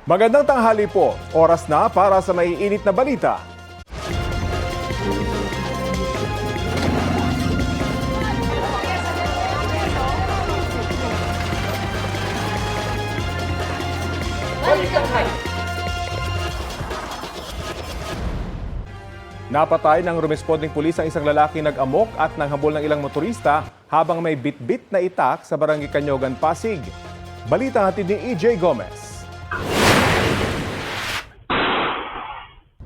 Magandang tanghali po. Oras na para sa maiinit na balita. Napatay ng rumesponding pulis ang isang lalaki nag-amok at nanghabol ng ilang motorista habang may bit-bit na itak sa Barangay Canyogan, Pasig. Balita hatid ni EJ Gomez.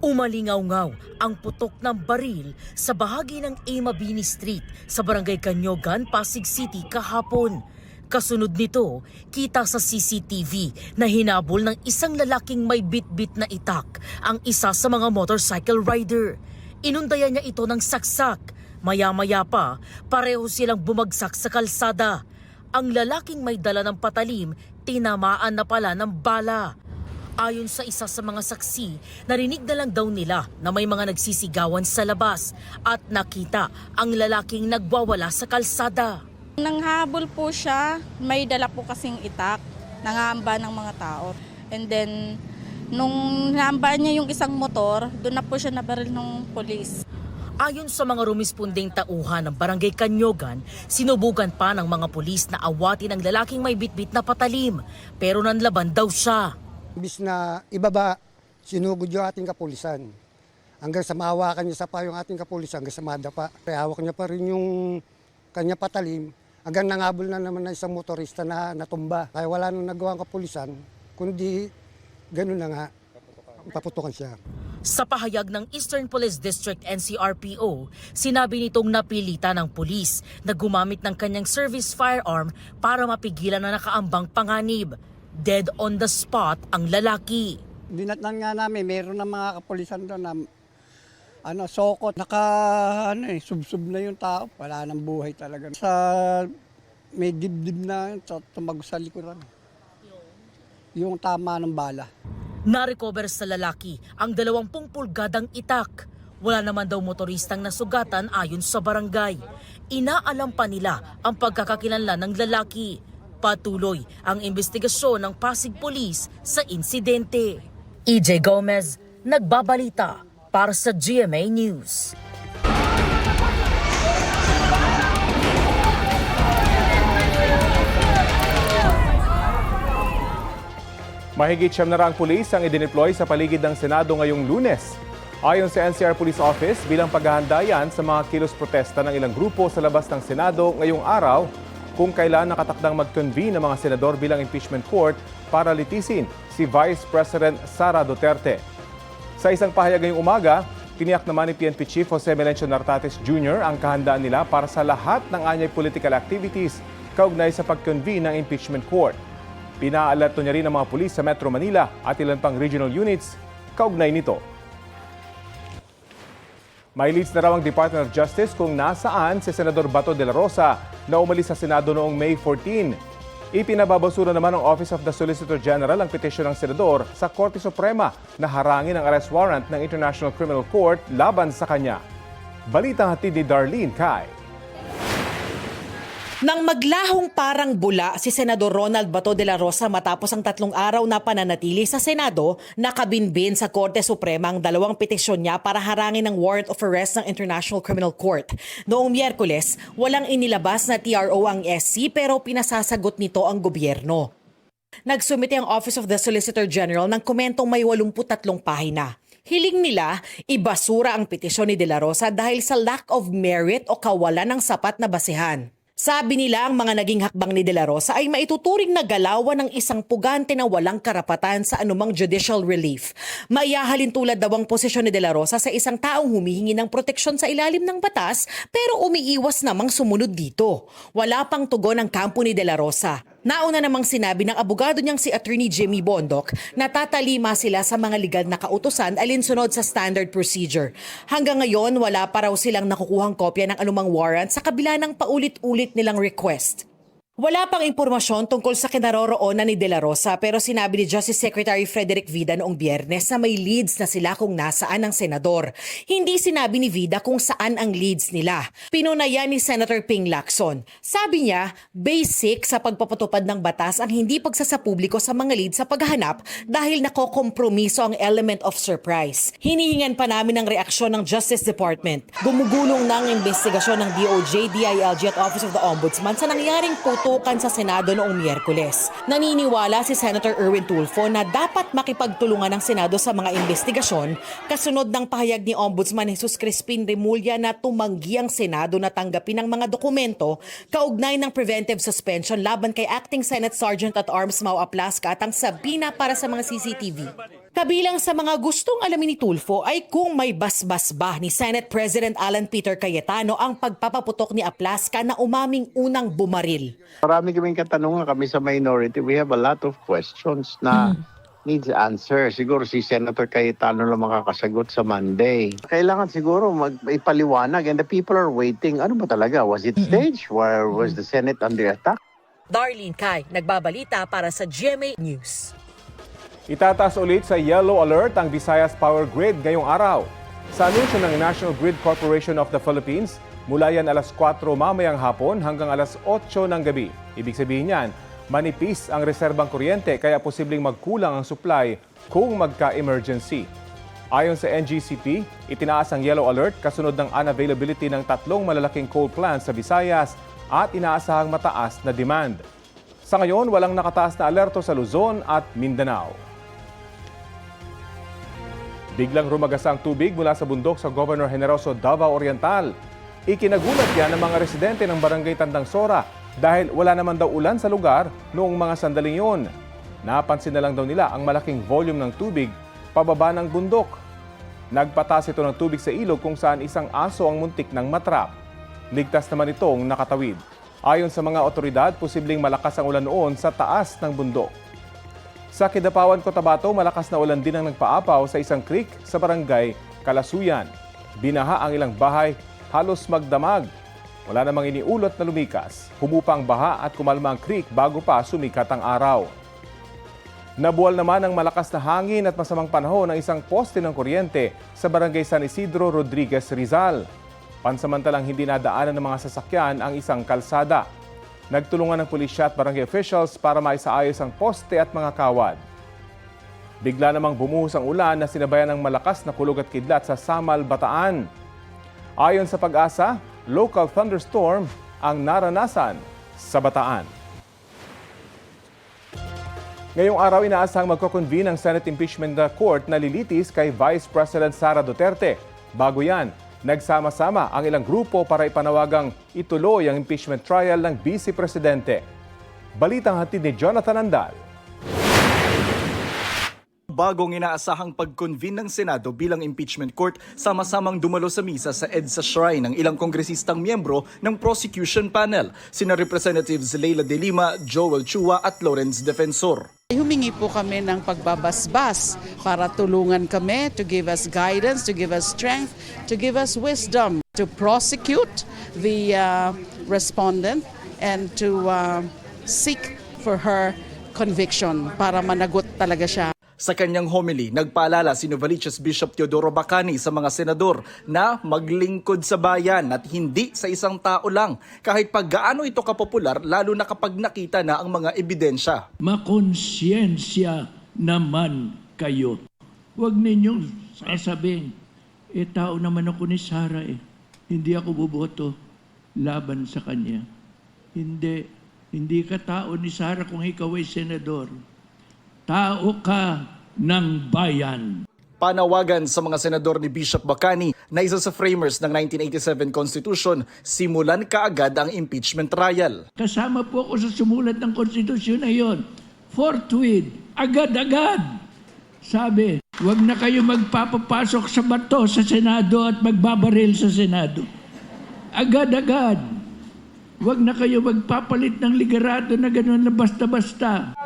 Umalingaw-ngaw ang putok ng baril sa bahagi ng Mabini Street sa Barangay Canyogan, Pasig City kahapon. Kasunod nito, kita sa CCTV na hinabol ng isang lalaking may bit-bit na itak ang isa sa mga motorcycle rider. Inundayan niya ito ng saksak. Maya-maya pa, pareho silang bumagsak sa kalsada. Ang lalaking may dala ng patalim, tinamaan na pala ng bala. Ayon sa isa sa mga saksi, narinig na lang daw nila na may mga nagsisigawan sa labas at nakita ang lalaking nagwawala sa kalsada. Nanghabol po siya, may dala po kasing itak, nangamba ng mga tao. And then, nung nahamba niya yung isang motor, doon na po siya nabaril ng polis. Ayon sa mga rumisponding tauhan ng Barangay Canyogan, sinubukan pa ng mga pulis na awatin ang lalaking may bitbit na patalim, pero nanlaban daw siya. Imbis na ibaba, sinugod yung ating kapulisan. Hanggang sa mahawakan niya sa pa yung ating kapulisan, hanggang sa madapa. Kaya hawak niya pa rin yung kanya patalim. Hanggang nangabol na naman na isang motorista na natumba. Kaya wala nang nagawang kapulisan, kundi gano'n na nga, paputukan siya. Sa pahayag ng Eastern Police District NCRPO, sinabi nitong napilitan ng pulis na gumamit ng kanyang service firearm para mapigilan na nakaambang panganib. Dead on the spot ang lalaki. Dinatnan nga namin, meron na mga kapulisan doon na sokot. Subsub na yung tao. Wala nang buhay talaga. May dibdib na tumagos sa likuran. Yung tama ng bala. Narecover sa lalaki ang 20 pulgadang itak. Wala naman daw motoristang nasugatan ayon sa barangay. Inaalam pa nila ang pagkakakilanlan ng lalaki. Patuloy ang investigasyon ng Pasig Police sa insidente. EJ Gomez, nagbabalita para sa GMA News. Mahigit 900 pulis ang idineploy sa paligid ng Senado ngayong Lunes. Ayon sa NCR Police Office, bilang paghahanda yan sa mga kilos protesta ng ilang grupo sa labas ng Senado ngayong araw kung kailan nakatakdang mag-convene ng mga senador bilang impeachment court para litisin si Vice President Sara Duterte. Sa isang pahayag ngayong umaga, tiniyak naman ni PNP Chief Jose Melencio Nartates Jr. ang kahandaan nila para sa lahat ng anyay political activities kaugnay sa pag-convene ng impeachment court. Pinaalerto niya rin ang mga pulis sa Metro Manila at ilan pang regional units kaugnay nito. May leads na raw ang Department of Justice kung nasaan si Senador Bato de la Rosa na umalis sa Senado noong May 14. Ipinababasura naman ng Office of the Solicitor General ang petisyon ng Senador sa Korte Suprema na harangin ang arrest warrant ng International Criminal Court laban sa kanya. Balitang hatid ni Darlene Kai. Nang maglahong parang bula si Senador Ronald Bato de la Rosa matapos ang 3 araw na pananatili sa Senado, nakabinbin sa Korte Suprema ang 2 petisyon niya para harangin ang warrant of arrest ng International Criminal Court. Noong Miyerkules, walang inilabas na TRO ang SC pero pinasasagot nito ang gobyerno. Nagsumite ang Office of the Solicitor General ng komentong may 83 pahina. Hiling nila, ibasura ang petisyon ni de la Rosa dahil sa lack of merit o kawalan ng sapat na basehan. Sabi nila ang mga naging hakbang ni De La Rosa ay maituturing na galawan ng isang pugante na walang karapatan sa anumang judicial relief. Maihahalin tulad daw ang posisyon ni De La Rosa sa isang taong humihingi ng proteksyon sa ilalim ng batas pero umiiwas namang sumunod dito. Wala pang tugon ang kampo ni De La Rosa. Nauna namang sinabi ng abogado niyang si Attorney Jimmy Bondoc na tatalima sila sa mga legal na kautusan alinsunod sa standard procedure. Hanggang ngayon, wala pa raw silang nakukuhang kopya ng anumang warrant sa kabila ng paulit-ulit nilang request. Wala pang impormasyon tungkol sa kinaroroonan ni De La Rosa pero sinabi ni Justice Secretary Frederick Vida noong Biyernes na may leads na sila kung nasaan ang senador. Hindi sinabi ni Vida kung saan ang leads nila. Pinunayan ni Senator Ping Lacson. Sabi niya, basic sa pagpapatupad ng batas ang hindi pagsasapubliko sa mga leads sa paghahanap dahil nakokompromiso ang element of surprise. Hinihingan pa namin ang reaksyon ng Justice Department. Gumugulong na ang investigasyon ng DOJ, DILG at Office of the Ombudsman sa nangyaring putukan sa Senado noong Miyerkules. Naniniwala si Senator Erwin Tulfo na dapat makipagtulungan ng Senado sa mga investigasyon kasunod ng pahayag ni Ombudsman Jesus Crispin Remulla na tumanggi ang Senado na tanggapin ang mga dokumento kaugnay ng preventive suspension laban kay Acting Senate Sergeant at Arms Mau Aplasca at ang sabina para sa mga CCTV. Kabilang sa mga gustong alamin ni Tulfo ay kung may basbas ba ni Senate President Alan Peter Cayetano ang pagpapaputok ni Aplasca na umaming unang bumaril. Marami kaming katanungan kami sa minority. We have a lot of questions na needs answer. Siguro si Senator Cayetano lang makakasagot sa Monday. Kailangan siguro ipaliwanag and the people are waiting. Ano ba talaga? Was it staged? Where was the Senate under attack? Darlene Kai, nagbabalita para sa GMA News. Itataas ulit sa yellow alert ang Visayas Power Grid ngayong araw. Sa anunsyo ng National Grid Corporation of the Philippines, mula yan alas 4 mamayang hapon hanggang alas 8 ng gabi. Ibig sabihin yan, manipis ang reserbang kuryente kaya posibleng magkulang ang supply kung magka-emergency. Ayon sa NGCP, itinaas ang yellow alert kasunod ng unavailability ng 3 malalaking coal plants sa Visayas at inaasahang mataas na demand. Sa ngayon, walang nakataas na alerto sa Luzon at Mindanao. Biglang rumagasa ang tubig mula sa bundok sa Governor Generoso, Davao Oriental. Ikinagulat yan ng mga residente ng Barangay Tandang Sora dahil wala naman daw ulan sa lugar noong mga sandaling yun. Napansin na lang daw nila ang malaking volume ng tubig pababa ng bundok. Nagpatas ito ng tubig sa ilog kung saan isang aso ang muntik ng matrap. Ligtas naman itong nakatawid. Ayon sa mga otoridad, posibleng malakas ang ulan noon sa taas ng bundok. Sa Kidapawan, Cotabato, malakas na ulan din ang nagpaapaw sa isang creek sa barangay Kalasuyan. Binaha ang ilang bahay, halos magdamag. Wala namang iniulot na lumikas. Humupa ang baha at kumalma ang creek bago pa sumikat ang araw. Nabuwal naman ang malakas na hangin at masamang panahon ng isang poste ng kuryente sa barangay San Isidro, Rodriguez, Rizal. Pansamantalang hindi nadaanan ng mga sasakyan ang isang kalsada. Nagtulungan ng pulisya at barangay officials para maisaayos ang poste at mga kawad. Bigla namang bumuhos ang ulan na sinabayan ng malakas na kulog at kidlat sa Samal, Bataan. Ayon sa Pag-asa, local thunderstorm ang naranasan sa Bataan. Ngayong araw, inaasahang magko-convene ang Senate Impeachment Court na lilitis kay Vice President Sara Duterte. Bago yan, nagsama-sama ang ilang grupo para ipanawagang ituloy ang impeachment trial ng Vice Presidente. Balitang hatid ni Jonathan Andal. Bagong inaasahang pag-convene ng Senado bilang impeachment court, sama-samang dumalo sa misa sa EDSA Shrine ng ilang kongresistang miyembro ng prosecution panel, sina Representatives Leila De Lima, Joel Chua at Lawrence Defensor. Humingi po kami ng pagbabasbas para tulungan kami to give us guidance, to give us strength, to give us wisdom to prosecute the respondent and to seek for her conviction para managot talaga siya. Sa kanyang homily, nagpaalala si Novaliches Bishop Teodoro Bacani sa mga senador na maglingkod sa bayan at hindi sa isang tao lang kahit pag gaano ito kapopular lalo na kapag nakita na ang mga ebidensya. Makonsyensya naman kayo. Huwag ninyong sasabihin, tao naman ako ni Sara hindi ako boboto laban sa kanya. Hindi ka tao ni Sara kung ikaw ay senador. Tao ka ng bayan. Panawagan sa mga senador ni Bishop Bacani na isa sa framers ng 1987 Constitution, simulan kaagad ang impeachment trial. Kasama po ako sa sumulat ng konstitusyon na yon. Forthwith, agad-agad. Sabi, huwag na kayo magpapapasok sa bato sa Senado at magbabaril sa Senado. Agad-agad. Huwag na kayo magpapalit ng ligarado na gano'n na basta-basta.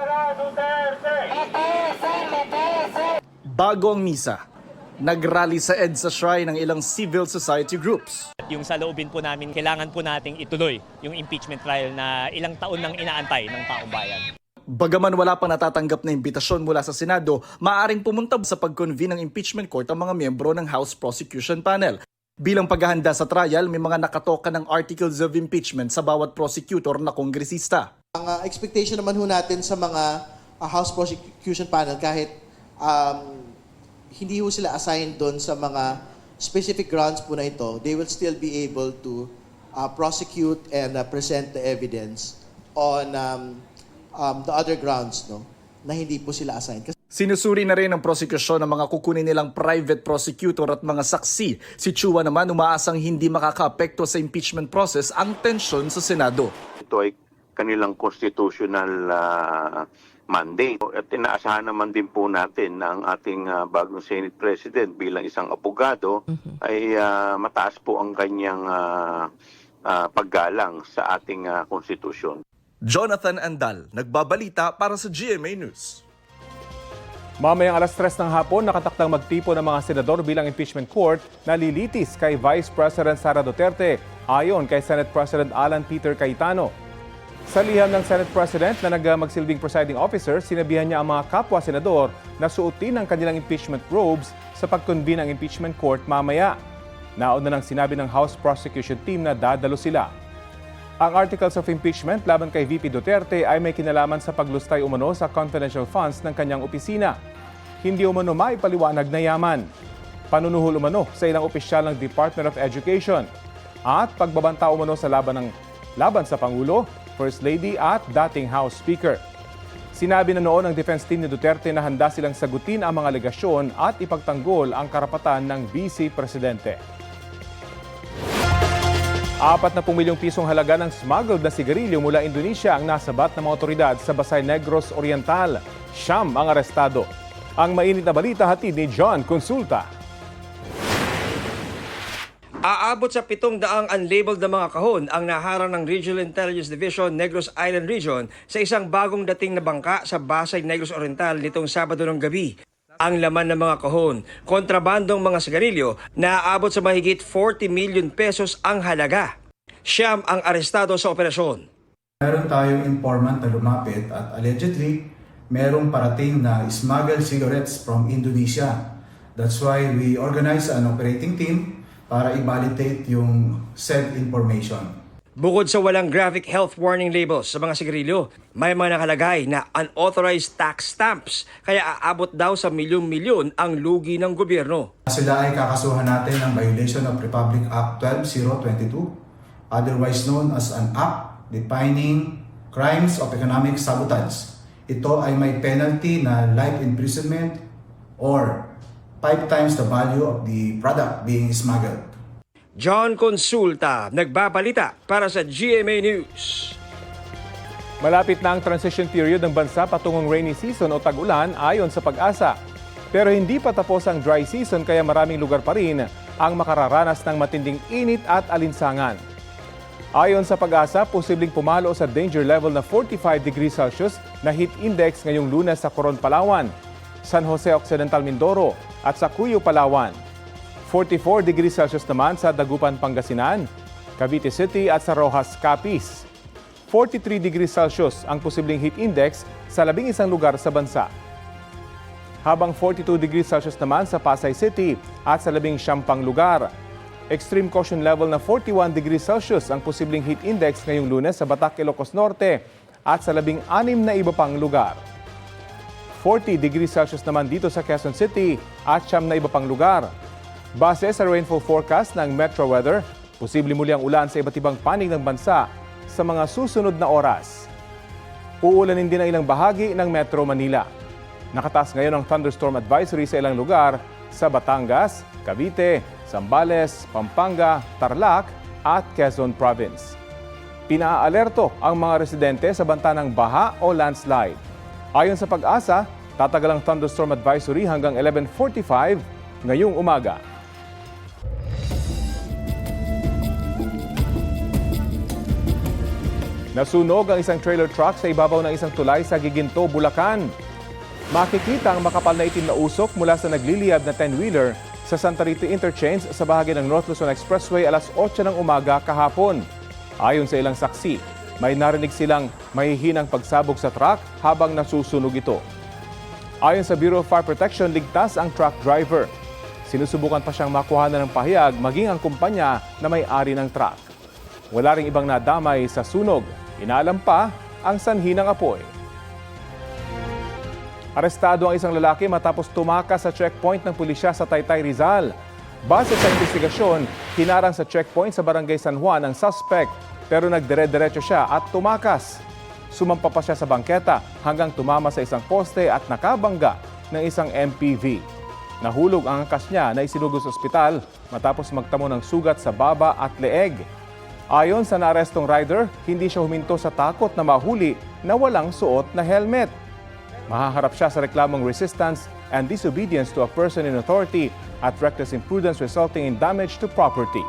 Bago ang misa, Nagrally sa EDSA Shrine ng ilang civil society groups. Yung sa loobin po namin, kailangan po nating ituloy yung impeachment trial na ilang taon nang inaantay ng taong bayan. Bagaman wala pa natatanggap na imbitasyon mula sa Senado, maaaring pumunta sa pag-convene ng impeachment court ang mga miyembro ng House Prosecution Panel. Bilang paghahanda sa trial, may mga nakatoka ng articles of impeachment sa bawat prosecutor na kongresista. Ang expectation naman ho natin sa mga House Prosecution Panel, kahit hindi ho sila assigned doon sa mga specific grounds po na ito, they will still be able to prosecute and present the evidence on the other grounds, no, na hindi po sila assigned. Sinusuri na rin ng prosekusyon ng mga kukunin nilang private prosecutor at mga saksi. Si Chua naman umaasang hindi makakaapekto sa impeachment process ang tensyon sa Senado. Ito ay kanilang constitutional mandate. At inaasahan naman din po natin na ang ating bagong Senate President bilang isang abogado ay mataas po ang kanyang paggalang sa ating konstitusyon. Jonathan Andal, nagbabalita para sa GMA News. Mamayang alas 3 ng hapon, nakatakdang magtipo ng mga senador bilang impeachment court na lilitis kay Vice President Sara Duterte ayon kay Senate President Alan Peter Cayetano. Sa liham ng Senate President na magsilbing presiding officer, sinabihan niya ang mga kapwa-senador na suotin ang kanilang impeachment robes sa pag-convene ng impeachment court mamaya. Nauna nang sinabi ng House Prosecution Team na dadalo sila. Ang articles of impeachment laban kay VP Duterte ay may kinalaman sa paglustay umano sa confidential funds ng kanyang opisina. Hindi umano maipaliwanag na yaman. Panunuhol umano sa ilang opisyal ng Department of Education. At pagbabanta umano sa laban sa Pangulo, First Lady at dating House Speaker. Sinabi na noon ng defense team ni Duterte na handa silang sagutin ang mga alegasyon at ipagtanggol ang karapatan ng Vice Presidente. 40 milyong pisong halaga ng smuggled na sigarilyo mula Indonesia ang nasabat ng mga otoridad sa Basay Negros Oriental. 9 ang arestado. Ang mainit na balita hatid ni John Consulta. Aabot sa 700 unlabeled na mga kahon ang naharang ng Regional Intelligence Division Negros Island Region sa isang bagong dating na bangka sa Basay Negros Oriental nitong Sabado ng gabi. Ang laman ng mga kahon, kontrabandong mga sigarilyo na aabot sa mahigit 40 million pesos ang halaga. 9 ang arestado sa operasyon. Meron tayong informant na lumapit at allegedly merong parating na smuggled cigarettes from Indonesia. That's why we organize an operating team para i-validate yung said information. Bukod sa walang graphic health warning labels sa mga sigarilyo, may mga nakalagay na unauthorized tax stamps, kaya aabot daw sa milyon-milyon ang lugi ng gobyerno. Sila ay kakasuhan natin ng violation of Republic Act 12022, otherwise known as an act defining crimes of economic sabotage. Ito ay may penalty na life imprisonment or 5 times the value of the product being smuggled. John Consulta, nagbabalita para sa GMA News. Malapit na ang transition period ng bansa patungong rainy season o tag-ulan ayon sa Pag-asa. Pero hindi pa tapos ang dry season kaya maraming lugar pa rin ang makararanas ng matinding init at alinsangan. Ayon sa Pag-asa, posibleng pumalo sa danger level na 45 degrees Celsius na heat index ngayong Lunes sa Coron, Palawan, San Jose Occidental, Mindoro at sa Cuyo, Palawan. 44 degrees Celsius naman sa Dagupan, Pangasinan, Cavite City at sa Rojas, Capiz. 43 degrees Celsius ang posibleng heat index sa 11 lugar sa bansa. Habang 42 degrees Celsius naman sa Pasay City at sa 19 lugar. Extreme caution level na 41 degrees Celsius ang posibleng heat index ngayong Lunes sa Batac, Ilocos Norte at sa 16 na iba pang lugar. 40 degrees Celsius naman dito sa Quezon City at 9 na iba pang lugar. Base sa rainfall forecast ng Metro Weather, posible muli ang ulan sa iba't ibang panig ng bansa sa mga susunod na oras. Uulanin din ang ilang bahagi ng Metro Manila. Nakataas ngayon ang thunderstorm advisory sa ilang lugar sa Batangas, Cavite, Zambales, Pampanga, Tarlac at Quezon Province. Pinaalerto ang mga residente sa banta ng baha o landslide. Ayon sa Pag-asa, tatagal ang thunderstorm advisory hanggang 11:45 ngayong umaga. Nasunog ang isang trailer truck sa ibabaw ng isang tulay sa Giginto, Bulacan. Makikita ang makapal na itim na usok mula sa nagliliyab na 10-wheeler sa Santa Rita Interchange sa bahagi ng North Luzon Expressway alas 8 ng umaga kahapon. Ayon sa ilang saksi, may narinig silang mahihinang pagsabog sa truck habang nasusunog ito. Ayon sa Bureau of Fire Protection, ligtas ang truck driver. Sinusubukan pa siyang makuhanan ng pahayag maging ang kumpanya na may-ari ng truck. Wala ring ibang nadamay sa sunog. Inaalam pa ang sanhi ng apoy. Arestado ang isang lalaki matapos tumakas sa checkpoint ng pulisya sa Taytay, Rizal. Base sa investigasyon, hinarang sa checkpoint sa Barangay San Juan ang suspect pero nagdire-diretso siya at tumakas. Sumampa pa siya sa bangketa hanggang tumama sa isang poste at nakabangga ng isang MPV. Nahulog ang angkas niya na isinugod sa ospital matapos magtamo ng sugat sa baba at leeg. Ayon sa naarestong rider, hindi siya huminto sa takot na mahuli na walang suot na helmet. Mahaharap siya sa reklamong resistance and disobedience to a person in authority at reckless imprudence resulting in damage to property.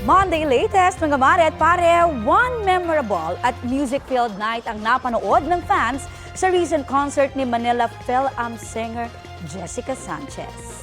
Monday latest, mga mare at pare, one memorable at music-filled night ang napanood ng fans sa recent concert ni Manila Phil-Am singer Jessica Sanchez.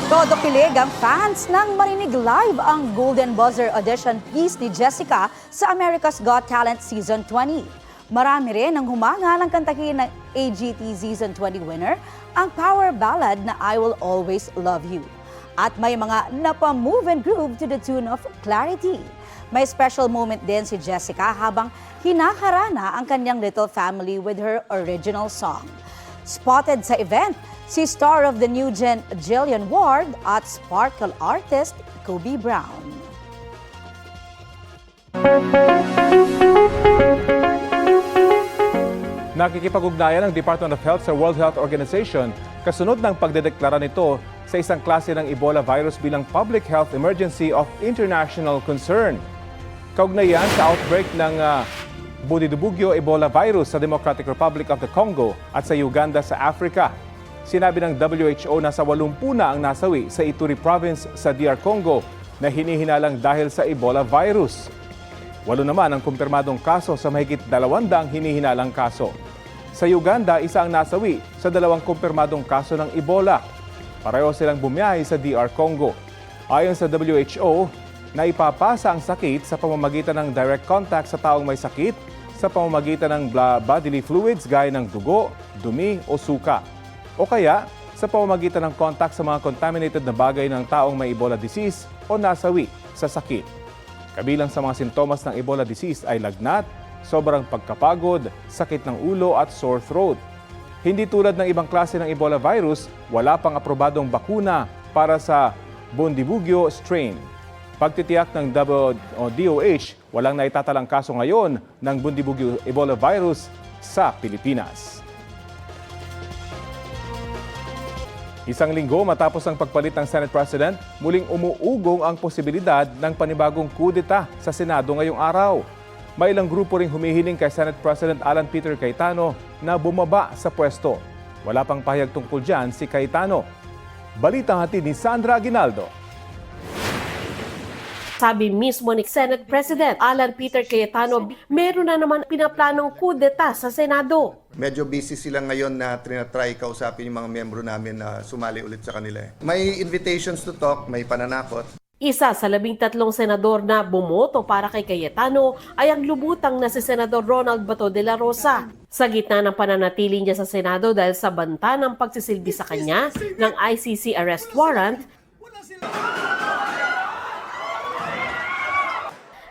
Todo kilig ang fans nang marinig live ang Golden Buzzer audition piece ni Jessica sa America's Got Talent Season 20. Marami rin ang humanga ng kantahin ng AGT Season 20 winner, ang power ballad na I Will Always Love You. At may mga napamove and groove to the tune of Clarity. May special moment din si Jessica habang hinaharana ang kanyang little family with her original song. Spotted sa event, si star of the new gen Jillian Ward at sparkle artist Kobe Brown. Nakikipag-ugnayan ng Department of Health sa World Health Organization kasunod ng pagdedeklara nito sa isang klase ng Ebola virus bilang public health emergency of international concern. Kaugnayan sa outbreak ng Bundibugyo Ebola virus sa Democratic Republic of the Congo at sa Uganda sa Africa. Sinabi ng WHO na sa 80 na ang nasawi sa Ituri Province sa DR Congo na hinihinalang dahil sa Ebola virus. 8 naman ang kumpirmadong kaso sa mahigit 200 hinihinalang kaso. Sa Uganda, isa ang nasawi sa 2 kumpirmadong kaso ng Ebola. Pareho silang bumiyahe sa DR Congo. Ayon sa WHO, naipapasa ang sakit sa pamamagitan ng direct contact sa taong may sakit sa pamamagitan ng bodily fluids gaya ng dugo, dumi o suka. O kaya sa pamamagitan ng contact sa mga contaminated na bagay ng taong may Ebola disease o nasawi sa sakit. Kabilang sa mga sintomas ng Ebola disease ay lagnat, sobrang pagkapagod, sakit ng ulo at sore throat. Hindi tulad ng ibang klase ng Ebola virus, wala pang aprobadong bakuna para sa Bundibugyo strain. Pagtitiyak ng DOH, walang naitatalang kaso ngayon ng Bundibugyo Ebola virus sa Pilipinas. Isang linggo matapos ang pagpalit ng Senate President, muling umuugong ang posibilidad ng panibagong kudeta sa Senado ngayong araw. May ilang grupo ring humihiling kay Senate President Alan Peter Cayetano na bumaba sa pwesto. Wala pang pahayag tungkol dyan si Cayetano. Balitang hatid ni Sandra Aguinaldo. Sabi mismo ni Senate President Alan Peter Cayetano, meron na naman pinaplanong kudeta sa Senado. Medyo busy sila ngayon na trinatry kausapin yung mga membro namin na sumali ulit sa kanila. May invitations to talk, may pananakot. Isa sa 13 senador na bumoto para kay Cayetano ay ang lubutang na si Senador Ronald Bato de la Rosa. Sa gitna ng pananatili niya sa Senado dahil sa banta ng pagsisilbi sa kanya ng ICC arrest warrant,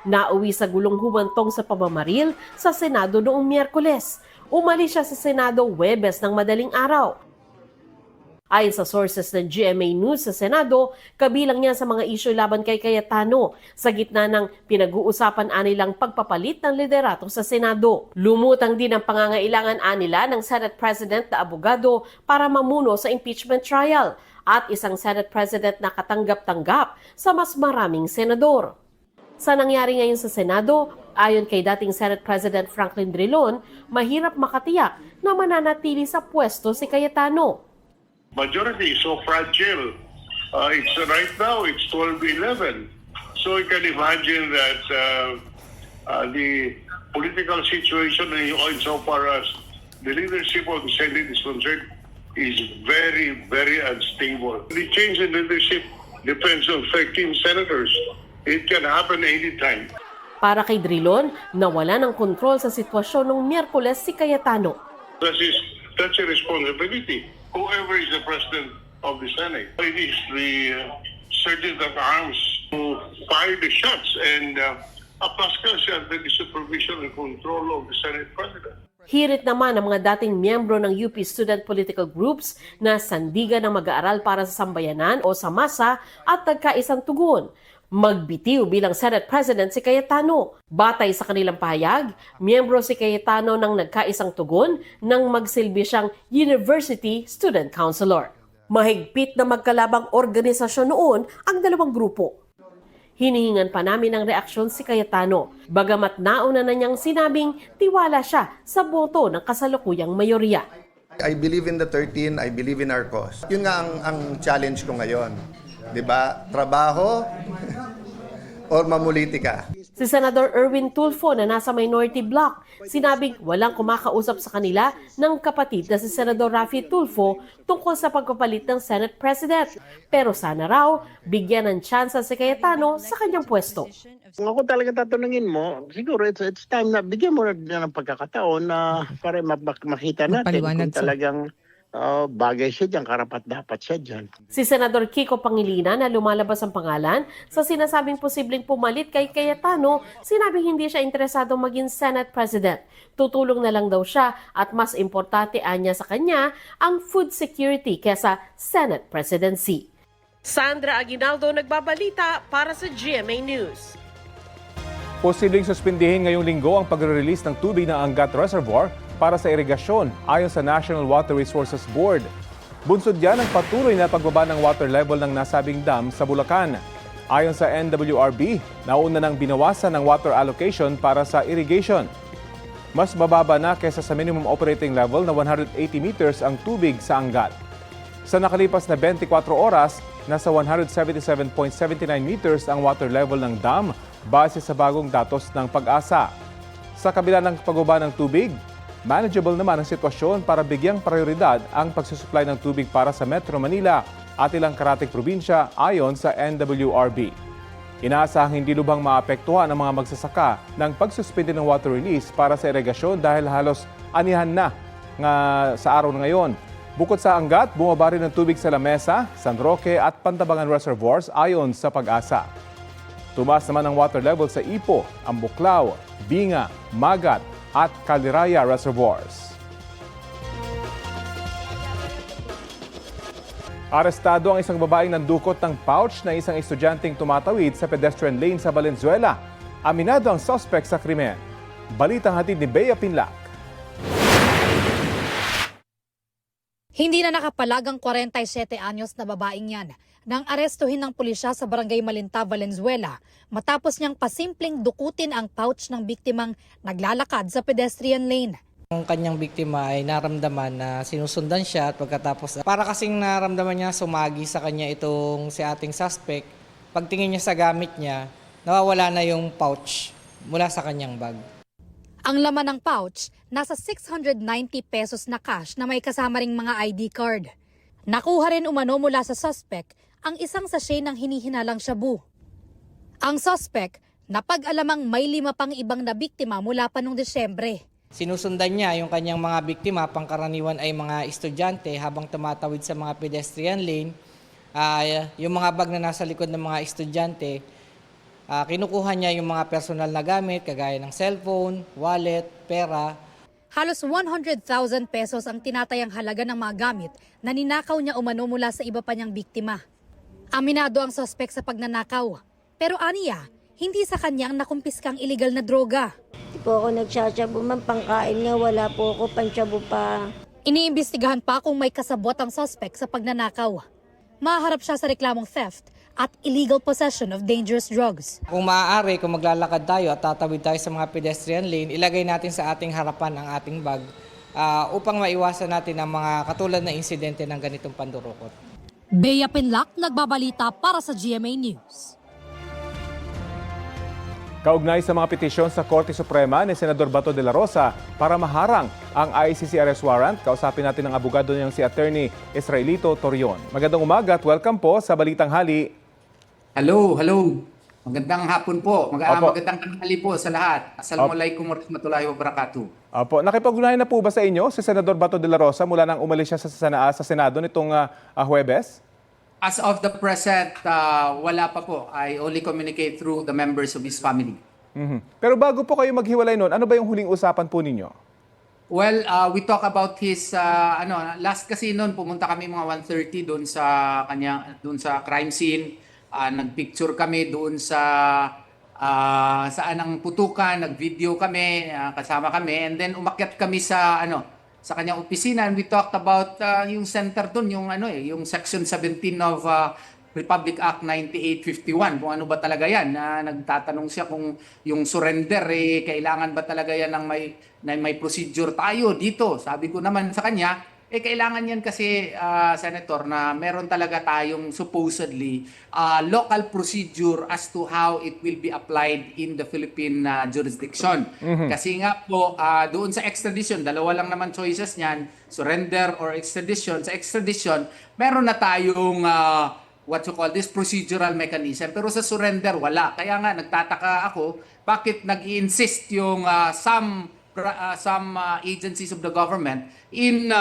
nauwi sa gulong humantong sa pamamaril sa Senado noong Miyerkules. Umalis siya sa Senado Huwebes ng madaling araw. Ayon sa sources ng GMA News sa Senado, kabilang niya sa mga isyu laban kay Cayetano sa gitna ng pinag-uusapan anilang pagpapalit ng liderato sa Senado. Lumutang din ang pangangailangan anila ng Senate President na abogado para mamuno sa impeachment trial at isang Senate President na katanggap-tanggap sa mas maraming senador. Sa nangyari ngayon sa Senado, ayon kay dating Senate President Franklin Drilon, mahirap makatiyak na mananatili sa pwesto si Cayetano. Majority is so fragile. It's right now, it's 12-11. So you can imagine that the political situation insofar as the leadership of the Senate is concerned is very, very unstable. The change in leadership depends on 13 senators. It can happen anytime. Para kay Drilon, nawala ng kontrol sa sitwasyon noong Miyerkules si Cayetano. That's a responsibility. Whoever is the president of the Senate, it is the sergeant at arms who fire the shots, and Pascal is under the supervision and control of the Senate president. Hirit naman ang mga dating miyembro ng UP Student Political Groups na sandigan ng mag-aaral para sa sambayanan o sa masa at nagkaisang tugon. Magbitiw bilang Senate President si Cayetano. Batay sa kanilang pahayag, miyembro si Cayetano ng nagkaisang tugon nang magsilbi siyang University Student Councilor. Mahigpit na magkalabang organisasyon noon ang dalawang grupo. Hinihingan pa namin ng reaksyon si Cayetano, bagamat nauna na niyang sinabing tiwala siya sa boto ng kasalukuyang mayorya. I believe in the 13, I believe in our cause. Yun nga ang challenge ko ngayon. 'Di ba? Trabaho or mamulitika. Si Senador Erwin Tulfo na nasa minority bloc, sinabing walang kumakausap sa kanila ng kapatid na si Senador Raffy Tulfo tungkol sa pagpapalit ng Senate President. Pero sana raw, bigyan ng tsansa si Cayetano sa kanyang pwesto. Kung ako talaga tatanungin mo, siguro it's time na bigyan mo na ng pagkakataon na para makita natin kung talagang bagay siya dyan, karapat-dapat siya dyan. Si Senador Kiko Pangilinan na lumalabas ang pangalan sa sinasabing posibleng pumalit kay Cayetano, sinabing hindi siya interesado maging Senate President. Tutulong na lang daw siya at mas importante anya sa kanya ang food security kesa Senate presidency. Sandra Aguinaldo nagbabalita para sa GMA News. Posibleng suspindihin ngayong linggo ang pagre-release ng tubig ng Angat Reservoir para sa irigasyon ayon sa National Water Resources Board. Bunsod yan ang patuloy na pagbaba ng water level ng nasabing dam sa Bulacan. Ayon sa NWRB, nauna nang binawasan ng water allocation para sa irrigation. Mas mababa na kaysa sa minimum operating level na 180 meters ang tubig sa Angat. Sa nakalipas na 24 oras, nasa 177.79 meters ang water level ng dam base sa bagong datos ng Pag-asa. Sa kabila ng pagbaba ng tubig, manageable naman ang sitwasyon para bigyang prioridad ang pagsusupply ng tubig para sa Metro Manila at ilang karatig probinsya ayon sa NWRB. Inaasahang hindi lubhang maapektuhan ang mga magsasaka ng pagsuspende ng water release para sa irigasyon dahil halos anihan na nga sa araw na ngayon. Bukod sa Angat, bumaba rin ng tubig sa Lamesa, San Roque at Pantabangan Reservoirs ayon sa Pag-asa. Tumaas naman ang water level sa Ipo, Ambuklao, Binga, Magat at Caliraya Reservoirs. Arestado ang isang babaeng nandukot ng pouch na isang estudyanteng tumatawid sa pedestrian lane sa Valenzuela. Aminado ang suspect sa krimen. Balitang hatid ni Bea Pinlac. Hindi na nakapalag ang 47 anyos na babaeng yan nang arestuhin ng pulisya sa Barangay Malinta, Valenzuela matapos niyang pasimpleng dukutin ang pouch ng biktimang naglalakad sa pedestrian lane. Ang kanyang biktima ay naramdaman na sinusundan siya at pagkatapos para kasing naramdaman niya sumagi sa kanya itong si ating suspect, pagtingin niya sa gamit niya, nawawala na yung pouch mula sa kanyang bag. Ang laman ng pouch, nasa 690 pesos na cash na may kasama ring mga ID card. Nakuha rin umano mula sa suspect ang isang sachet ng hinihinalang shabu. Ang suspect, napag-alamang may 5 pang ibang nabiktima mula pa noong Desyembre. Sinusundan niya yung kanyang mga biktima, pangkaraniwan ay mga estudyante habang tumatawid sa mga pedestrian lane. Yung mga bag na nasa likod ng mga estudyante, kinukuha niya yung mga personal na gamit kagaya ng cellphone, wallet, pera. Halos 100,000 pesos ang tinatayang halaga ng mga gamit na ninakaw niya umano mula sa iba pa niyang biktima. Aminado ang suspect sa pagnanakaw. Pero aniya, hindi sa kanya ang nakumpiskang iligal na droga. Hindi po ako nagsasyabu man, pangkain nga, wala po ako, pansyabu pa. Iniimbestigahan pa kung may kasabot ang suspect sa pagnanakaw. Maharap siya sa reklamong theft at illegal possession of dangerous drugs. Kung maaari, kung maglalakad tayo at tatawid tayo sa mga pedestrian lane, ilagay natin sa ating harapan ang ating bag upang maiwasan natin ang mga katulad na insidente ng ganitong pandurukot. Bea Pinlac, nagbabalita para sa GMA News. Kaugnay sa mga petisyon sa Korte Suprema ni Senador Bato de la Rosa para maharang ang ICC arrest warrant, kausapin natin ang abogado niyang si Attorney Israelito Torion. Magandang umaga at welcome po sa Balitang Hali. Hello. Magandang hapon po. Opo. Magandang tanghali po sa lahat. Assalamualaikum warahmatullahi wabarakatuh. Opo, nakipag-ugnayan na po ba sa inyo si Senador Bato de la Rosa mula nang umalis siya sa Senado nitong Huwebes? As of the present, wala pa po. I only communicate through the members of his family. Pero bago po kayo maghiwalay noon, ano ba yung huling usapan po ninyo? Well, we talk about his last kasi noon pumunta kami mga 1:30 doon sa crime scene. Nagpicture kami doon sa saan ang putukan, nagvideo kami, kasama kami, and then umakyat kami sa kanyang opisina, and we talked about yung center doon, yung section 17 of Republic Act 9851, kung ano ba talaga yan. Nagtatanong siya kung yung surrender, kailangan ba talaga yan ng may procedure tayo dito. Sabi ko naman sa kanya, kailangan yan kasi, Senator, na meron talaga tayong supposedly local procedure as to how it will be applied in the Philippine jurisdiction. Kasi nga po, doon sa extradition, dalawa lang naman choices niyan, surrender or extradition. Sa extradition, meron na tayong what you call this procedural mechanism. Pero sa surrender, wala. Kaya nga, nagtataka ako, bakit nag-i-insist yung some agencies of the government in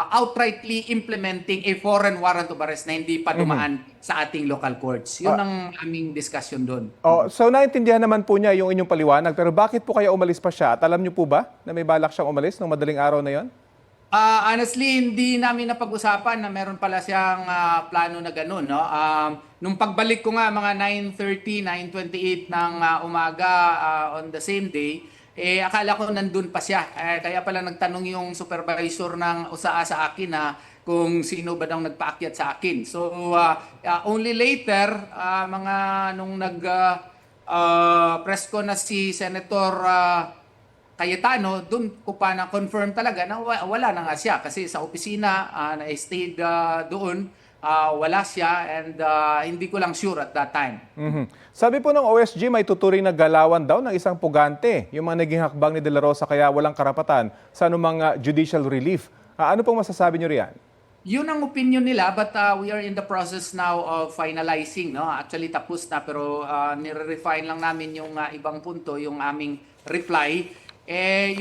outrightly implementing a foreign warrant of arrest na hindi pa dumaan sa ating local courts. Yun ang aming discussion doon. So naintindihan naman po niya yung inyong paliwanag, pero bakit po kaya umalis pa siya? At alam niyo po ba na may balak siyang umalis nung madaling araw na yon? Honestly, hindi namin napag-usapan na meron pala siyang plano na ganun. No? Nung pagbalik ko nga mga 9:30, 9:28 ng umaga on the same day, akala ko nandun pa siya. Kaya pala nagtanong yung supervisor ng USAA sa akin na kung sino ba daw nagpaakyat sa akin. So, only later, nung press ko na si Senator Cayetano, dun ko pa na-confirm talaga na wala na nga siya. Kasi sa opisina, na-stayed doon, wala siya, and hindi ko lang sure at that time. Sabi po ng OSG, may tuturing na galawan daw ng isang pugante, yung mga naging hakbang ni De La Rosa, kaya walang karapatan sa anumang judicial relief. Ano pong masasabi niyo riyan? Yun ang opinion nila, but we are in the process now of finalizing. No? Actually, tapos na, pero nire-refine lang namin yung ibang punto, yung aming reply.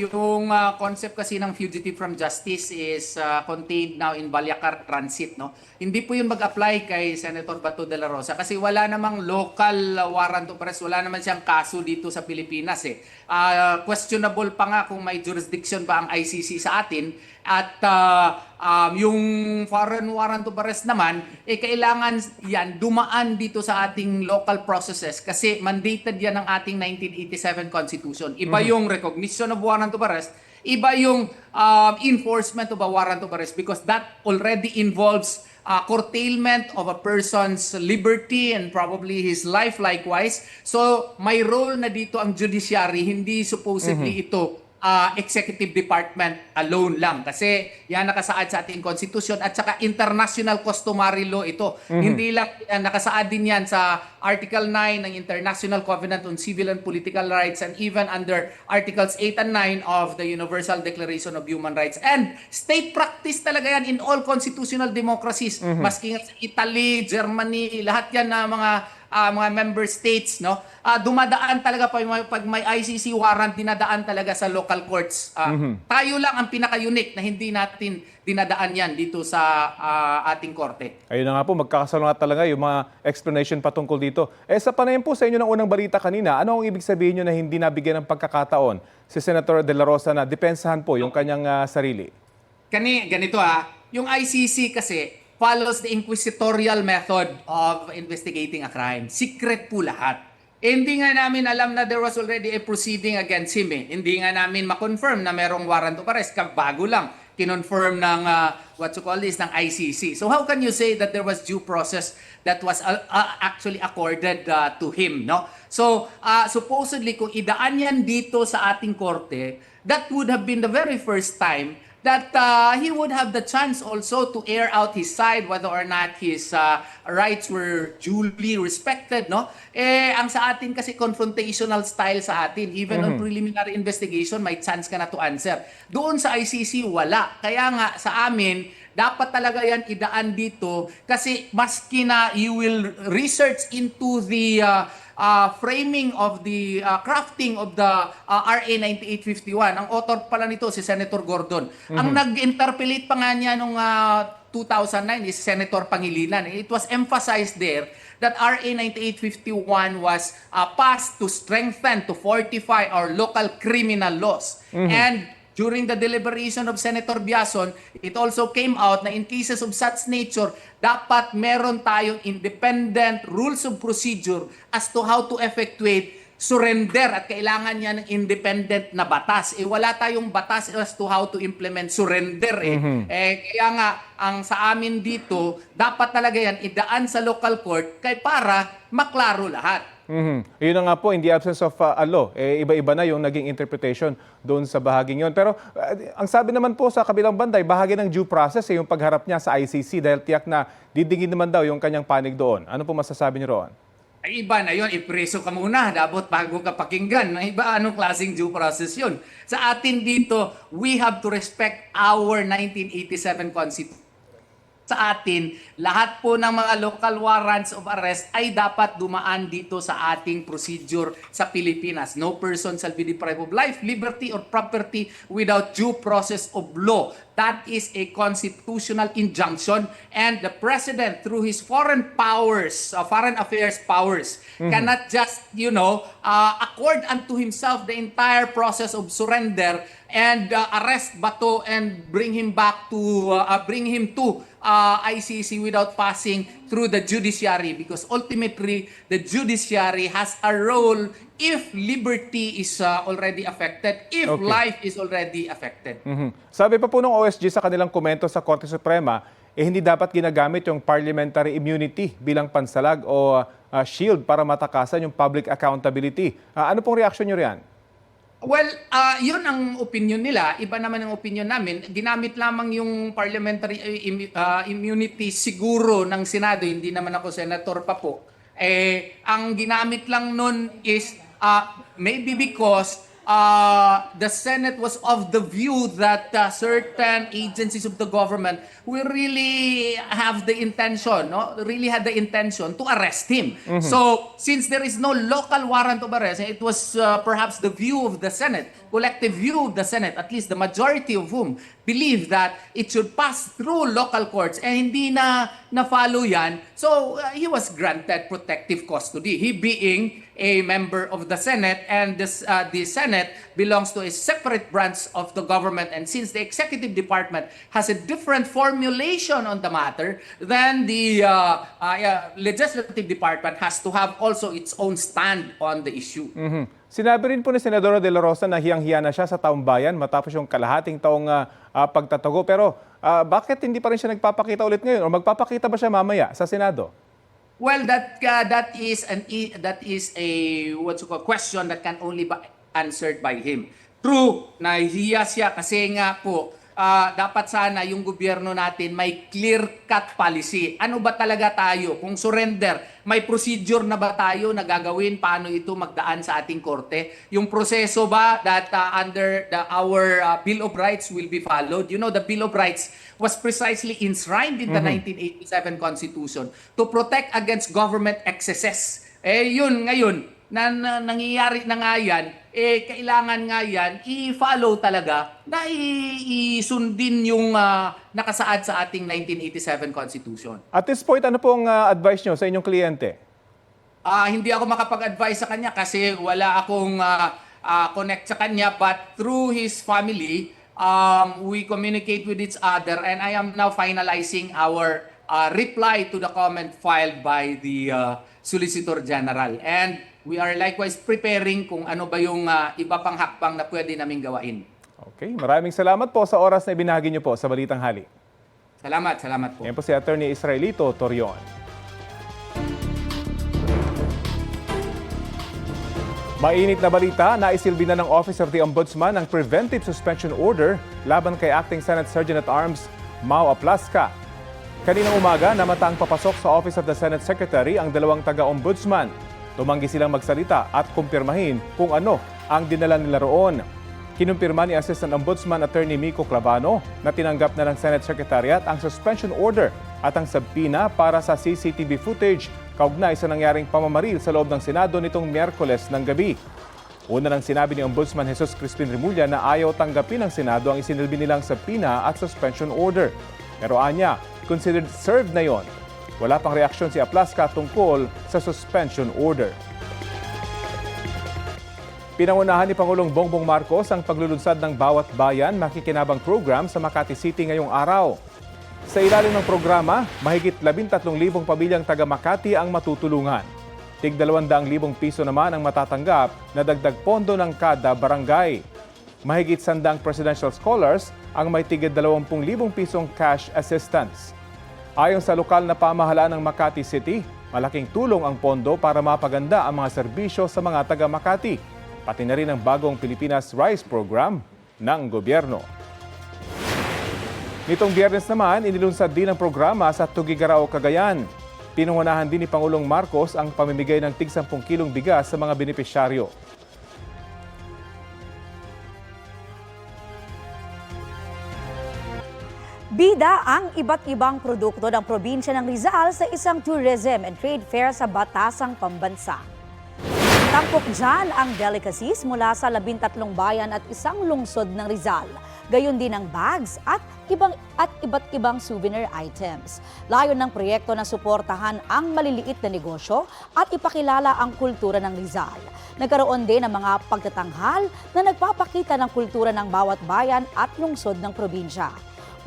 Yung concept kasi ng fugitive from justice is contained now in Balyacar Transit. No? Hindi po yun mag-apply kay Senator Bato de la Rosa kasi wala namang local warrant of arrest, wala naman siyang kaso dito sa Pilipinas. Questionable pa nga kung may jurisdiction ba ang ICC sa atin. At yung foreign warrant of arrest naman, kailangan yan dumaan dito sa ating local processes kasi mandated yan ng ating 1987 Constitution. Iba yung recognition of warrant of arrest, iba yung enforcement of a warrant of arrest because that already involves curtailment of a person's liberty and probably his life likewise. So may role na dito ang judiciary, hindi supposedly ito executive department alone lang kasi yan nakasaad sa ating constitution at saka international customary law ito. Hindi lang nakasaad din yan sa Article 9 ng International Covenant on Civil and Political Rights and even under Articles 8 and 9 of the Universal Declaration of Human Rights. And state practice talaga yan in all constitutional democracies. Maski nga sa Italy, Germany, lahat yan na mga member states, no? Dumadaan talaga pag may ICC warrant, dinadaan talaga sa local courts. Tayo lang ang pinaka-unique na hindi natin dinadaan yan dito sa ating korte. Ayun na nga po, magkakasalungat talaga yung mga explanation patungkol dito. Sa panayam po sa inyo ng unang balita kanina, ano ang ibig sabihin nyo na hindi nabigyan ng pagkakataon si Senator De La Rosa na depensahan po yung kanyang sarili? Ganito yung ICC kasi follows the inquisitorial method of investigating a crime. Secret po lahat. Hindi nga namin alam na there was already a proceeding against him. Hindi nga namin ma-confirm na merong warrant of arrest. Bago lang. kinonfirm ng ng ICC. So how can you say that there was due process that was actually accorded to him, no? So supposedly kung idaan yan dito sa ating korte, that would have been the very first time that he would have the chance also to air out his side, whether or not his rights were duly respected, no? Ang sa atin kasi confrontational style sa atin, even on preliminary investigation, may chance ka na to answer. Doon sa ICC, wala. Kaya nga sa amin, dapat talaga yan idaan dito kasi maski na you will research into the framing of the crafting of the RA 9851. Ang author pala nito si Senator Gordon. Ang nag-interpolate pa nga niya nung 2009 is Senator Pangilinan. It was emphasized there that RA 9851 was passed to strengthen, to fortify our local criminal laws. And during the deliberation of Senator Biason, it also came out na in cases of such nature, dapat meron tayong independent rules of procedure as to how to effectuate surrender at kailangan niya ng independent na batas. Wala tayong batas as to how to implement surrender. Kaya nga, ang sa amin dito, dapat talaga yan idaan sa local court para maklaro lahat. Yun na nga po, in the absence of a law, iba-iba na yung naging interpretation doon sa bahaging yun. Pero ang sabi naman po sa kabilang banda, bahagi ng due process yung pagharap niya sa ICC dahil tiyak na didingin naman daw yung kanyang panig doon. Ano po masasabi niyo roon? Ay, iba na yun, ipreso ka muna, dapat bago ka pakinggan. Iba, anong klaseng due process yun? Sa atin dito, we have to respect our 1987 Constitution. Sa atin, lahat po ng mga local warrants of arrest ay dapat dumaan dito sa ating procedure sa Pilipinas. No person shall be deprived of life, liberty, or property without due process of law. That is a constitutional injunction, and the President, through his foreign affairs powers, cannot just, accord unto himself the entire process of surrender and arrest Bato and bring him to ICC without passing through the judiciary, because ultimately the judiciary has a role if liberty is already affected, if life is already affected. Sabi pa po ng OSG sa kanilang komento sa Korte Suprema, hindi dapat ginagamit yung parliamentary immunity bilang pansalag o shield para matakasan yung public accountability. Ano pong reaksyon nyo riyan? Well, yun ang opinion nila. Iba naman ang opinion namin. Ginamit lamang yung parliamentary immunity siguro ng Senado. Hindi naman ako senator pa po. Ang ginamit lang nun is maybe because the Senate was of the view that certain agencies of the government will really have the intention, really had the intention to arrest him. So, since there is no local warrant of arrest, it was perhaps the view of the Senate, collective view of the Senate, at least the majority of whom believe that it should pass through local courts, hindi na-follow yan. So, he was granted protective custody. He being a member of the Senate, and the Senate belongs to a separate branch of the government, and since the executive department has a different formulation on the matter, then the legislative department has to have also its own stand on the issue. Sinabi rin po ni Senadora De La Rosa na hiyang-hiya na siya sa taong bayan matapos yung kalahating taong pagtatago. Pero bakit hindi pa rin siya nagpapakita ulit ngayon? O magpapakita ba siya mamaya sa Senado? Well, that is a question that can only be answered by him. True, nahihiya siya kasi nga po dapat sana yung gobyerno natin may clear-cut policy. Ano ba talaga tayo? Kung surrender, may procedure na ba tayo na gagawin paano ito magdaan sa ating korte? Yung proseso ba that under our Bill of Rights will be followed? You know, the Bill of Rights was precisely enshrined in the 1987 Constitution to protect against government excesses. Yun ngayon, nangyayari na nga yan, kailangan nga yan i-follow talaga na isundin yung nakasaad sa ating 1987 Constitution. At this point, ano pong advice nyo sa inyong kliyente? Hindi ako makapag-advise sa kanya kasi wala akong connect sa kanya, but through his family, we communicate with each other, and I am now finalizing our reply to the comment filed by the Solicitor General. And we are likewise preparing kung ano ba yung iba pang hakbang na pwede naming gawain. Okay, maraming salamat po sa oras na ibinahagi niyo po sa Balitang Hali. Salamat po. Yan po si Attorney Israelito Torion. Mainit na balita, naisilbi na ng Office of the Ombudsman ang preventive suspension order laban kay Acting Senate Sergeant-at-Arms Mau Aplasca. Kaninang umaga, namatang papasok sa Office of the Senate Secretary ang dalawang taga-ombudsman. Tumanggi silang magsalita at kumpirmahin kung ano ang dinala nila roon. Kinumpirma ni Assistant Ombudsman Attorney Miko Clavano na tinanggap na ng Senate Secretariat ang suspension order at ang subpoena para sa CCTV footage kaugnay sa nangyaring pamamaril sa loob ng Senado nitong Miyerkules ng gabi. Una nang sinabi ni Ombudsman Jesus Crispin Remulla na ayaw tanggapin ng Senado ang isinilbi nilang subpoena at suspension order. Pero anya, considered served na yon. Wala pang reaksyon si Aplasca tungkol sa suspension order. Pinangunahan ni Pangulong Bongbong Marcos ang paglulunsad ng Bawat Bayan Makikinabang program sa Makati City ngayong araw. Sa ilalim ng programa, mahigit 13,000 pamilyang taga Makati ang matutulungan. Tig 200,000 piso naman ang matatanggap na dagdag pondo ng kada barangay. Mahigit 100 presidential scholars ang may tig 20,000 pisong cash assistance. Ayon sa lokal na pamahalaan ng Makati City, malaking tulong ang pondo para mapaganda ang mga serbisyo sa mga taga Makati, pati na rin ang bagong Pilipinas Rice Program ng gobyerno. Nitong Biyernes naman, inilunsad din ang programa sa Tuguegarao, Cagayan. Pinungunahan din ni Pangulong Marcos ang pamimigay ng tig 10 kilong bigas sa mga benepisyaryo. Bida ang iba't ibang produkto ng probinsya ng Rizal sa isang tourism and trade fair sa Batasang Pambansa. Tampok dyan ang delicacies mula sa 13 bayan at isang lungsod ng Rizal. Gayon din ang bags at iba't ibang souvenir items. Layon ng proyekto na suportahan ang maliliit na negosyo at ipakilala ang kultura ng Rizal. Nagkaroon din ng mga pagtatanghal na nagpapakita ng kultura ng bawat bayan at lungsod ng probinsya.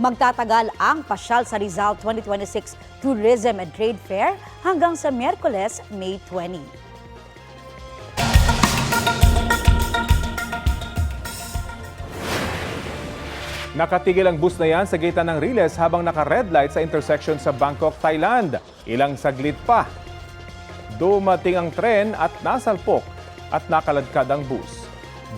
Magtatagal ang Pasyal sa Rizal 2026 Tourism and Trade Fair hanggang sa Miyerkules, May 20. Nakatigil ang bus na yan sa gate ng Riles habang naka-red light sa intersection sa Bangkok, Thailand. Ilang saglit pa. Dumating ang tren at nasalpok at nakaladkad ang bus.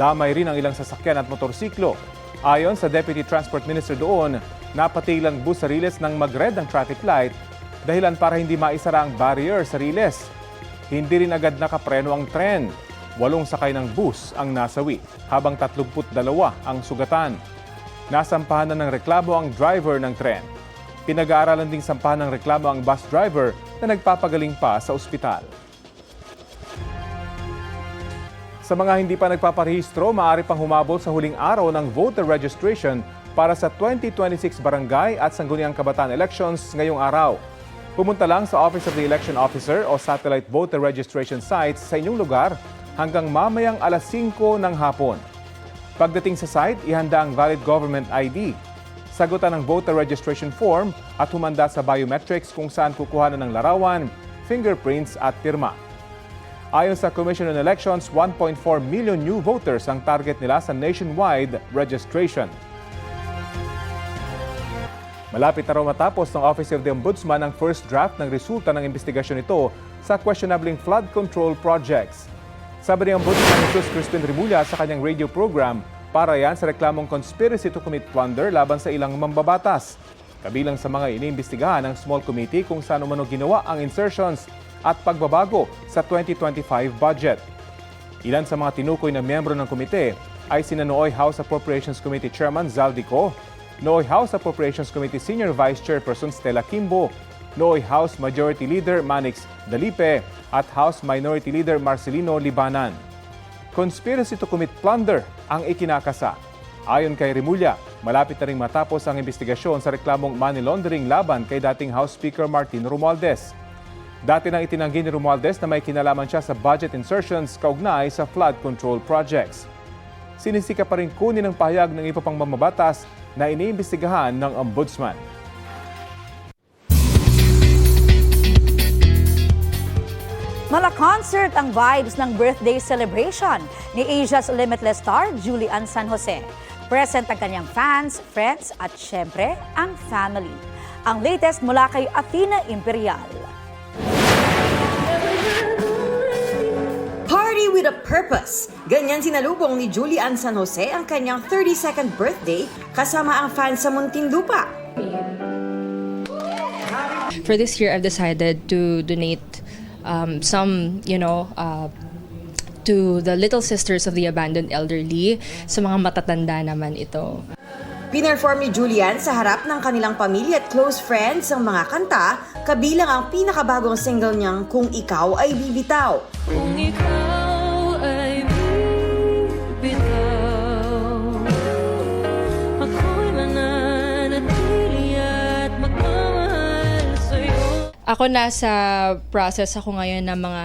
Damay rin ang ilang sasakyan at motorsiklo. Ayon sa Deputy Transport Minister doon, napatigil ang bus sa Riles nang mag-red ang traffic light dahilan para hindi maisara ang barrier sa Riles. Hindi rin agad nakapreno ang tren. 8 sakay ng bus ang nasawi, habang 32 ang sugatan. Nasampahan na ng reklamo ang driver ng tren. Pinag-aaralan ding sampahan ng reklamo ang bus driver na nagpapagaling pa sa ospital. Sa mga hindi pa nagpaparehistro, maaari pang humabol sa huling araw ng voter registration para sa 2026 barangay at sangguniang kabataan elections ngayong araw. Pumunta lang sa Office of the Election Officer o satellite voter registration sites sa inyong lugar hanggang mamayang alas 5 ng hapon. Pagdating sa site, ihanda ang valid government ID. Sagutan ang voter registration form at humanda sa biometrics kung saan kukuha ng larawan, fingerprints at pirma. Ayon sa Commission on Elections, 1.4 million new voters ang target nila sa nationwide registration. Malapit na raw matapos ng Office of the Ombudsman ang first draft ng resulta ng investigasyon nito sa questionabling flood control projects. Sabi ni Ombudsman Jesus Crispin Remulla sa kanyang radio program, para yan sa reklamong conspiracy to commit plunder laban sa ilang mambabatas. Kabilang sa mga iniimbestigahan ng small committee kung saan umano ginawa ang insertions at pagbabago sa 2025 budget. Ilan sa mga tinukoy na miyembro ng komite ay sina Nooy House Appropriations Committee Chairman Zaldico, Nooy House Appropriations Committee Senior Vice Chairperson Stella Kimbo, Nooy House Majority Leader Manix Dalipe at House Minority Leader Marcelino Libanan. Conspiracy to commit plunder ang ikinakasa. Ayon kay Remulla, malapit na ring matapos ang investigasyon sa reklamong money laundering laban kay dating House Speaker Martin Romualdez. Dati nang itinanggi ni Romualdez na may kinalaman siya sa budget insertions kaugnay sa flood control projects. Sinisika pa rin kunin ang pahayag ng iba pang mamabatas na iniimbestigahan ng Ombudsman. Mala-concert ang vibes ng birthday celebration ni Asia's Limitless star Julian San Jose. Present ang kanyang fans, friends at syempre ang family. Ang latest mula kay Athena Imperial. Party with a purpose. Ganyan sinalubong ni Julian San Jose ang kanyang 32nd birthday kasama ang fans sa Muntinlupa. For this year, I've decided to donate some, to the Little Sisters of the Abandoned Elderly. Sa mga matatanda naman ito. Pinerform ni Julian sa harap ng kanilang pamilya at close friends ang mga kanta, kabilang ang pinakabagong single niyang Kung Ikaw Ay Bibitaw. Kung ikaw ay bibitaw, ako'y mananatili at magmamahal sa'yo. Ako nasa process ako ngayon ng mga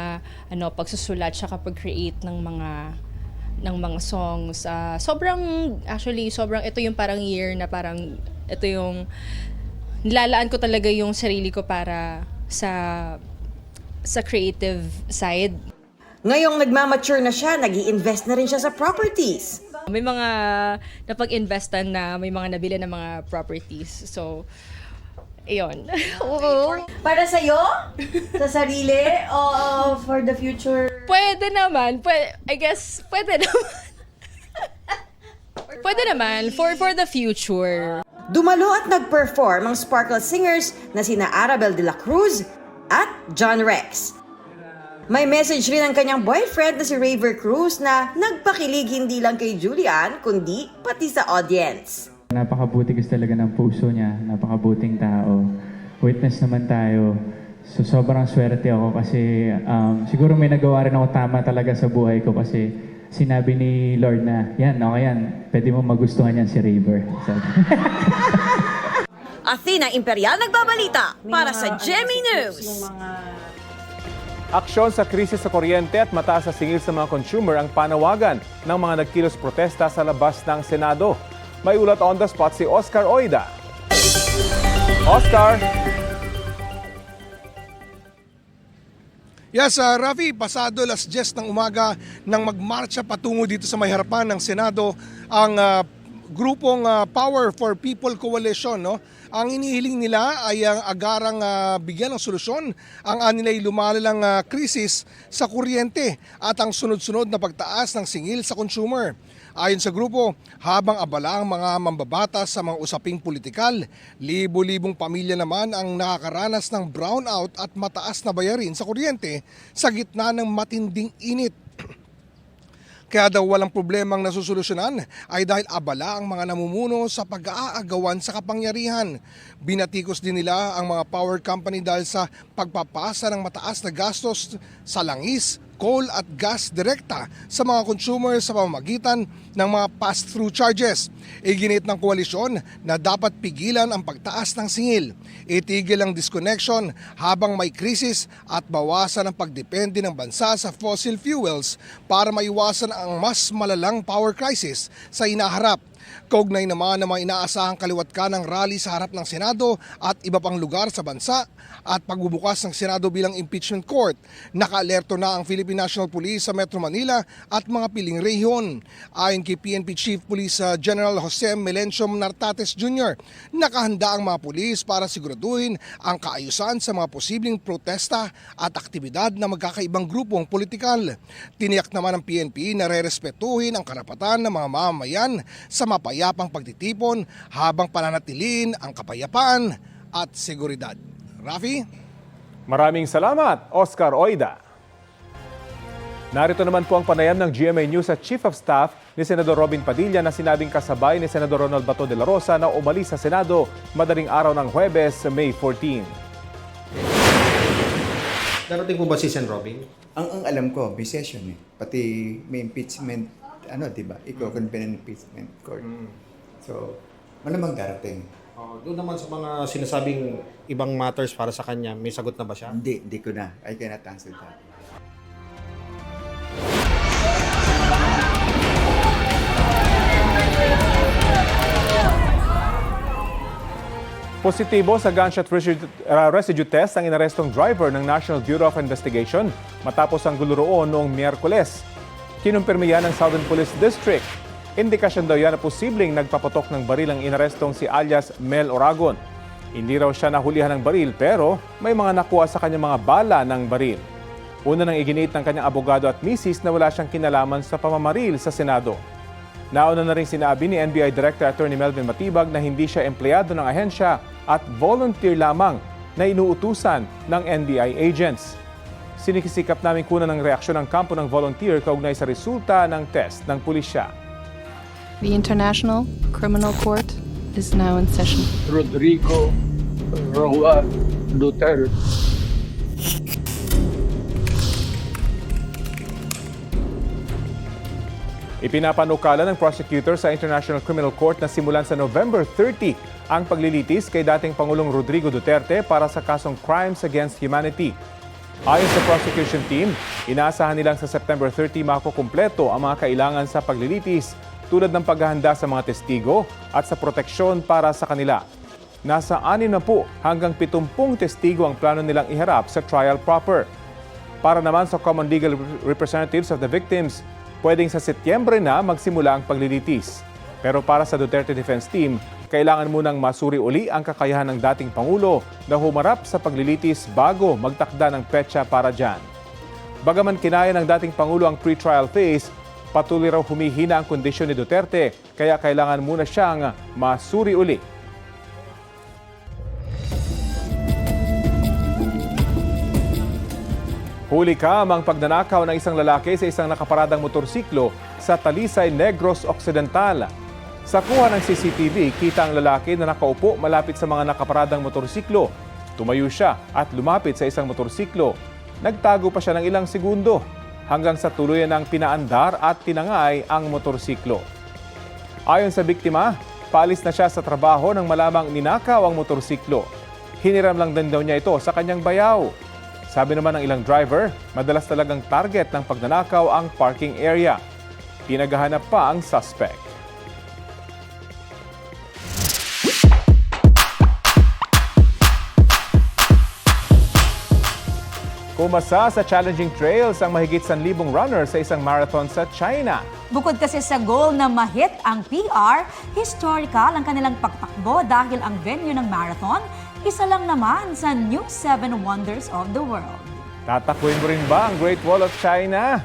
pagsusulat at pag-create ng mga songs. Sobrang ito yung parang year na parang ito yung nilalaan ko talaga yung sarili ko para sa creative side. Ngayong nagmamature na siya, nag-i-invest na rin siya sa properties. May mga napag-investan na, may mga nabili na mga properties. So, ayun. Oo. Para sa'yo? Sa sarili? O for the future? Pwede naman. I guess, pwede naman. Pwede naman. For the future. Dumalo at nag-perform ang Sparkle Singers na sina Arabel de la Cruz at John Rex. May message rin ang kanyang boyfriend na si Raver Cruz na nagpakilig hindi lang kay Julian, kundi pati sa audience. Napakabuti kasi talaga ng puso niya, napakabuting tao. Witness naman tayo. So sobrang swerte ako kasi siguro may nagawa rin ako tama talaga sa buhay ko kasi sinabi ni Lord na, yan, okay yan, pwede mo magustuhan yan si Raver. Athena Imperial nagbabalita para sa GMA News. Aksyon sa krisis sa kuryente at mataas na singil sa mga consumer ang panawagan ng mga nagkilos protesta sa labas ng Senado. May ulat on the spot si Oscar Oida. Oscar! Yes, Rafi, pasado alas 10 ng umaga nang magmarcha patungo dito sa may harapan ng Senado ang grupong Power for People Coalition, no? Ang inihiling nila ay ang agarang bigyan ng solusyon ang anilay lumalalang krisis sa kuryente at ang sunod-sunod na pagtaas ng singil sa consumer. Ayon sa grupo, habang abala ang mga mambabatas sa mga usaping politikal, libo-libong pamilya naman ang nakakaranas ng brownout at mataas na bayarin sa kuryente sa gitna ng matinding init. Kaya daw walang problemang nasusolusyonan ay dahil abala ang mga namumuno sa pag-aagawan sa kapangyarihan. Binatikos din nila ang mga power company dahil sa pagpapasa ng mataas na gastos sa langis, coal at gas direkta sa mga consumer sa pamamagitan ng mga pass-through charges. Iginit ng koalisyon na dapat pigilan ang pagtaas ng singil, itigil ang disconnection habang may krisis at bawasan ang pagdepende ng bansa sa fossil fuels para maiwasan ang mas malalang power crisis sa inaharap. Kaugnay naman na mga inaasahang kaliwat ng rally sa harap ng Senado at iba pang lugar sa bansa at pagbubukas ng Senado bilang impeachment court, nakaalerto na ang Philippine National Police sa Metro Manila at mga piling rehiyon. Ayon kay PNP Chief Police General Jose Melencio Nartates Jr., nakahanda ang mga pulis para siguraduhin ang kaayusan sa mga posibleng protesta at aktibidad ng magkakaibang grupong politikal. Tiniyak naman ng PNP na rerespetuhin ang karapatan ng mga mamamayan sa mapayapang pagtitipon habang pananatiliin ang kapayapaan at seguridad. Rafi? Maraming salamat, Oscar Oida. Narito naman po ang panayam ng GMA News at Chief of Staff ni Senador Robin Padilla na sinabing kasabay ni Senador Ronald Bato de la Rosa na umalis sa Senado madaling araw ng Huwebes, May 14. Darating po ba si Sen. Robin? Ang alam ko, may session eh. Pati may impeachment, diba? Iko-convene impeachment court. So, malamang darating. Doon naman sa mga sinasabing ibang matters para sa kanya, may sagot na ba siya? Hindi ko na. I cannot answer that. Positibo sa gunshot residue test ang inarestong driver ng National Bureau of Investigation matapos ang gulo roon noong Miyerkules. Kinumpirma yan ng Southern Police District. Indikasyon daw yan na posibleng nagpaputok ng baril ang inarestong si alias Mel Oragon. Hindi raw siya nahulihan ng baril pero may mga nakuha sa kanyang mga bala ng baril. Una nang iginit ng kanyang abogado at misis na wala siyang kinalaman sa pamamaril sa Senado. Nauna na rin sinabi ni NBI Director Attorney Melvin Matibag na hindi siya empleyado ng ahensya at volunteer lamang na inuutusan ng NBI agents. Sinikisikap namin kunan ng reaksyon ng kampo ng volunteer kaugnay sa resulta ng test ng pulisya. The International Criminal Court is now in session. Rodrigo Roa Duterte. Ipinapanukala ng prosecutor sa International Criminal Court na simulan sa November 30 ang paglilitis kay dating Pangulong Rodrigo Duterte para sa kasong Crimes Against Humanity. Ayon sa prosecution team, inaasahan nilang sa September 30 makukumpleto ang mga kailangan sa paglilitis tulad ng paghahanda sa mga testigo at sa proteksyon para sa kanila. Nasa 60 hanggang 70 testigo ang plano nilang iharap sa trial proper. Para naman sa common legal representatives of the victims, pwedeng sa Setyembre na magsimula ang paglilitis. Pero para sa Duterte Defense Team, kailangan munang masuri uli ang kakayahan ng dating Pangulo na humarap sa paglilitis bago magtakda ng petsa para dyan. Bagaman kinaya ng dating Pangulo ang pre-trial phase, patuloy raw humihina ang kondisyon ni Duterte kaya kailangan muna siyang masuri uli. Huli kam ang pagnanakaw ng isang lalaki sa isang nakaparadang motorsiklo sa Talisay, Negros Occidental. Sa kuha ng CCTV, kita ang lalaki na nakaupo malapit sa mga nakaparadang motorsiklo. Tumayo siya at lumapit sa isang motorsiklo. Nagtago pa siya ng ilang segundo hanggang sa tuluyan ng pinaandar at tinangay ang motorsiklo. Ayon sa biktima, paalis na siya sa trabaho nang malamang ninakaw ang motorsiklo. Hiniram lang din daw niya ito sa kanyang bayaw. Sabi naman ng ilang driver, madalas talagang target ng pagnanakaw ang parking area. Pinaghahanap pa ang suspect. Kumasa sa challenging trails ang mahigit 1,000 runners sa isang marathon sa China. Bukod kasi sa goal na ma-hit ang PR, historical ang kanilang pagtakbo dahil ang venue ng marathon, isa lang naman sa New 7 Wonders of the World. Tatakuin mo rin ba ang Great Wall of China?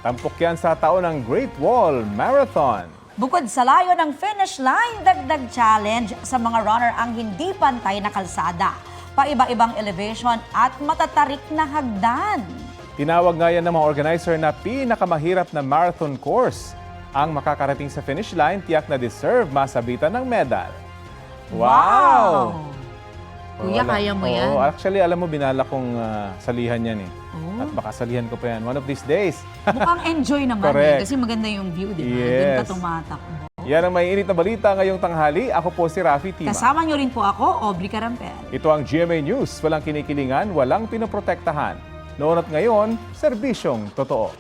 Tampok yan sa taon ng Great Wall Marathon. Bukod sa layo ng finish line, dagdag challenge sa mga runner ang hindi pantay na kalsada, paiba-ibang elevation at matatarik na hagdan. Tinawag nga yan ng mga organizer na pinakamahirap na marathon course. Ang makakarating sa finish line, tiyak na deserve masabitan ng medal. Wow! Kuya, kaya mo yan? Oo, actually, alam mo, binala kong salihan yan eh. At baka salihan ko pa yan one of these days. Mukhang enjoy naman eh, kasi maganda yung view, di ba? Yes. Doon ka tumatakbo. Yan ang may init na balita ngayong tanghali. Ako po si Rafi Tima. Kasama niyo rin po ako, Aubrey Carampel. Ito ang GMA News. Walang kinikilingan, walang pinoprotektahan. Noon at ngayon, serbisyong totoo.